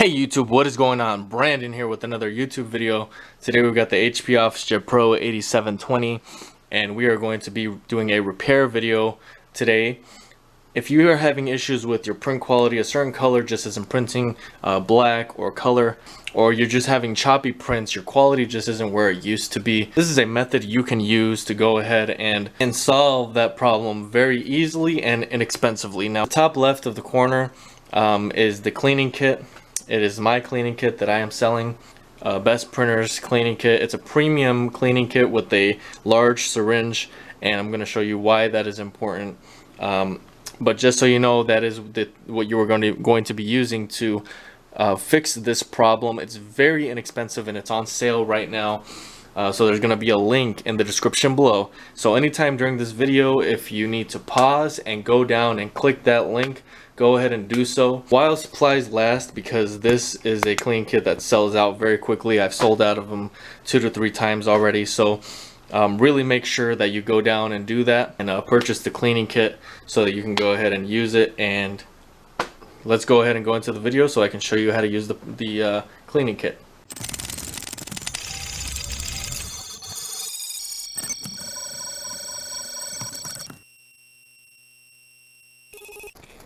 Hey YouTube, what is going on? Brandon here with another YouTube video. Today we've got the HP Officejet Pro 8720 and we are going to be doing a repair video today. If you are having issues with your print quality, a certain color just isn't printing, black or color, or you're just having choppy prints, your quality just isn't where it used to be, this is a method you can use to go ahead and solve that problem very easily and inexpensively. Now, top left of the corner is the cleaning kit. It is my cleaning kit that I am selling. Best Printers cleaning kit. It's a premium cleaning kit with a large syringe, and I'm going to show you why that is important. But just so you know, that is what you are going to be using to fix this problem. It's very inexpensive and it's on sale right now. So there's going to be a link in the description below. So anytime during this video, if you need to pause and go down and click that link, go ahead and do so while supplies last, because this is a clean kit that sells out very quickly. I've sold out of them 2 to 3 times already. So really make sure that you go down and do that and purchase the cleaning kit so that you can go ahead and use it. And let's go ahead and go into the video so I can show you how to use the cleaning kit.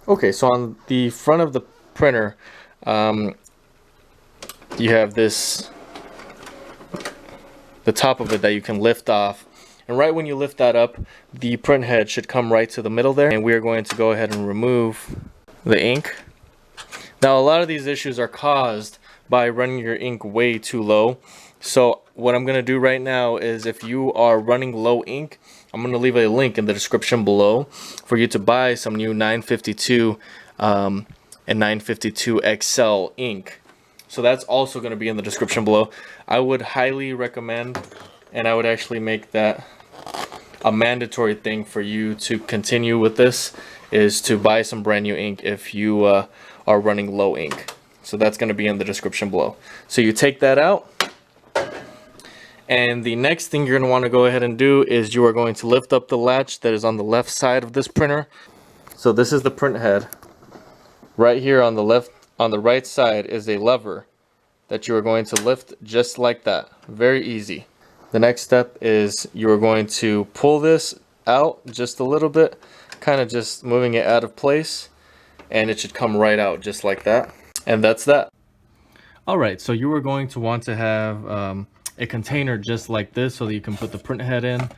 Okay, so on the front of the printer, you have the top of it that you can lift off. And right when you lift that up, the print head should come right to the middle there. And we are going to go ahead and remove the ink. Now, a lot of these issues are caused by running your ink way too low. So what I'm going to do right now is, if you are running low ink, I'm going to leave a link in the description below for you to buy some new 952 and 952 XL ink. So that's also going to be in the description below. I would highly recommend, and I would actually make that a mandatory thing for you to continue with this, is to buy some brand new ink if you are running low ink. So that's going to be in the description below. So you take that out. And the next thing you're going to want to go ahead and do is you are going to lift up the latch that is on the left side of this printer. So this is the print head. Right here on the right side is a lever that you are going to lift just like that. Very easy. The next step is you are going to pull this out just a little bit, kind of just moving it out of place, and it should come right out just like that. And that's that. Alright, so you are going to want to have a container just like this so that you can put the print head in,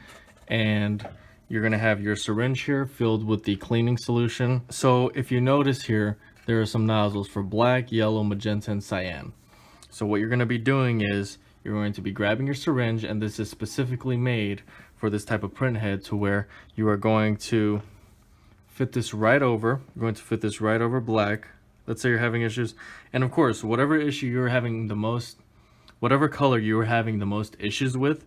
and you're going to have your syringe here filled with the cleaning solution. So if you notice here, there are some nozzles for black, yellow, magenta, and cyan. So what you're going to be doing is you're going to be grabbing your syringe, and this is specifically made for this type of print head, to where you are going to fit this right over. You're going to fit this right over black. Let's say you're having issues, and of course, whatever issue you're having the most, whatever color you are having the most issues with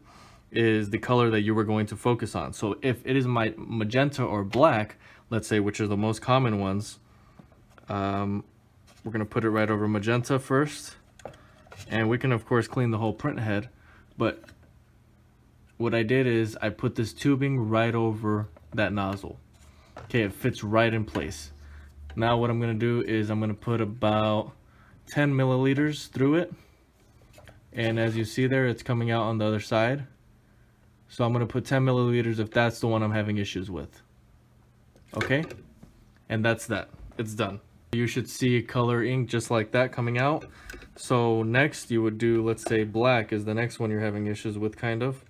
is the color that you were going to focus on. So if it is my magenta or black, let's say, which are the most common ones, we're going to put it right over magenta first. And we can, of course, clean the whole print head. But what I did is I put this tubing right over that nozzle. Okay, it fits right in place. Now what I'm going to do is I'm going to put about 10 milliliters through it. And as you see there, it's coming out on the other side. So I'm going to put 10 milliliters if that's the one I'm having issues with. Okay? And that's that. It's done. You should see color ink just like that coming out. So next you would do, let's say black is the next one you're having issues with, kind of.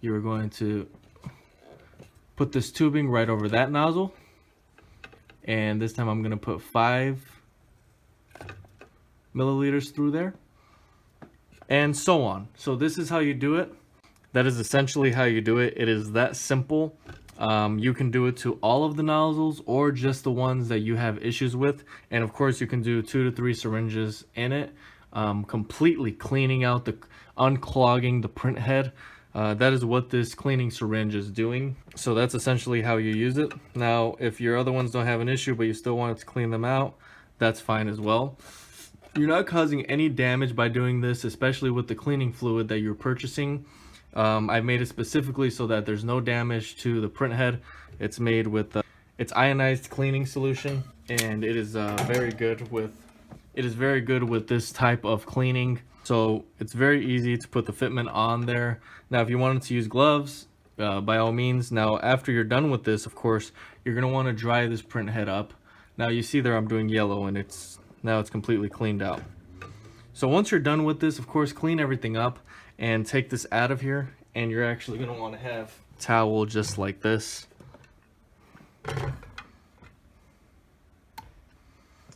You're going to put this tubing right over that nozzle. And this time I'm going to put 5 milliliters through there. And so on. So this is how you do it. That is essentially how you do it. It is that simple. You can do it to all of the nozzles or just the ones that you have issues with. And of course you can do 2 to 3 syringes in it, completely cleaning out unclogging the print head. That is what this cleaning syringe is doing. So that's essentially how you use it. Now, if your other ones don't have an issue but you still want to clean them out, that's fine as well. You're not causing any damage by doing this, especially with the cleaning fluid that you're purchasing. I made it specifically so that there's no damage to the print head. It's made with it's ionized cleaning solution, and it is very good with It is very good with this type of cleaning. So it's very easy to put the fitment on there. Now, if you wanted to use gloves, by all means. Now, after you're done with this, of course, you're gonna wanna dry this print head up. Now you see there I'm doing yellow and now it's completely cleaned out. So once you're done with this, of course, clean everything up and take this out of here. And you're actually gonna wanna have a towel just like this.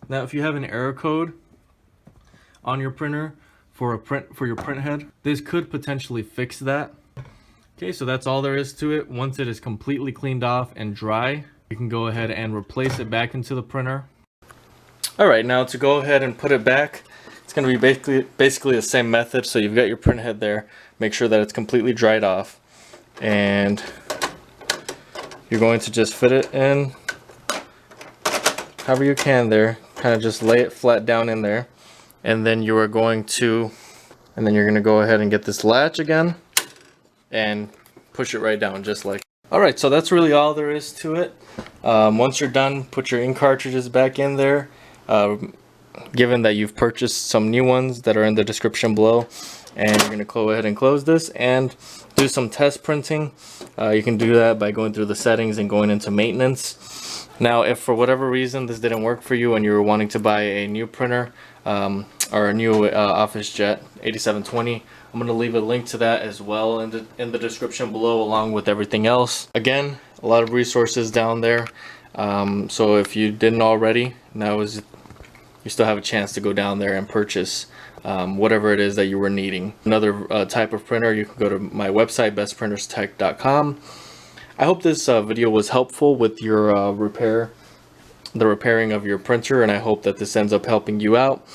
Now, if you have an error code on your printer for your print head, this could potentially fix that. Okay, so that's all there is to it. Once it is completely cleaned off and dry, you can go ahead and replace it back into the printer. All right, now to go ahead and put it back, it's going to be basically the same method. So you've got your print head there. Make sure that it's completely dried off, and you're going to just fit it in however you can there. Kind of just lay it flat down in there, and then you're going to go ahead and get this latch again and push it right down just like. All right, so that's really all there is to it. Once you're done, put your ink cartridges back in there. Given that you've purchased some new ones that are in the description below, and you're going to go ahead and close this and do some test printing. You can do that by going through the settings and going into maintenance. Now, if for whatever reason this didn't work for you and you were wanting to buy a new printer or a new Officejet 8720, I'm going to leave a link to that as well in the description below, along with everything else. Again, a lot of resources down there. So if you didn't already, you still have a chance to go down there and purchase whatever it is that you were needing. Another type of printer, you can go to my website, bestprinterstech.com. I hope this video was helpful with your the repairing of your printer, and I hope that this ends up helping you out.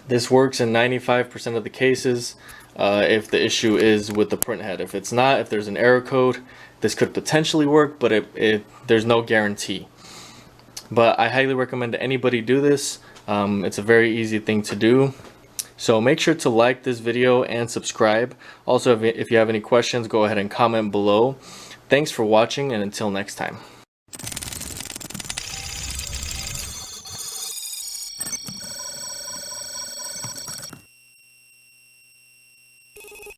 This works in 95% of the cases if the issue is with the print head. If it's not, if there's an error code, this could potentially work, but there's no guarantee. But I highly recommend anybody do this. It's a very easy thing to do. So make sure to like this video and subscribe. Also, if you have any questions, go ahead and comment below. Thanks for watching, and until next time.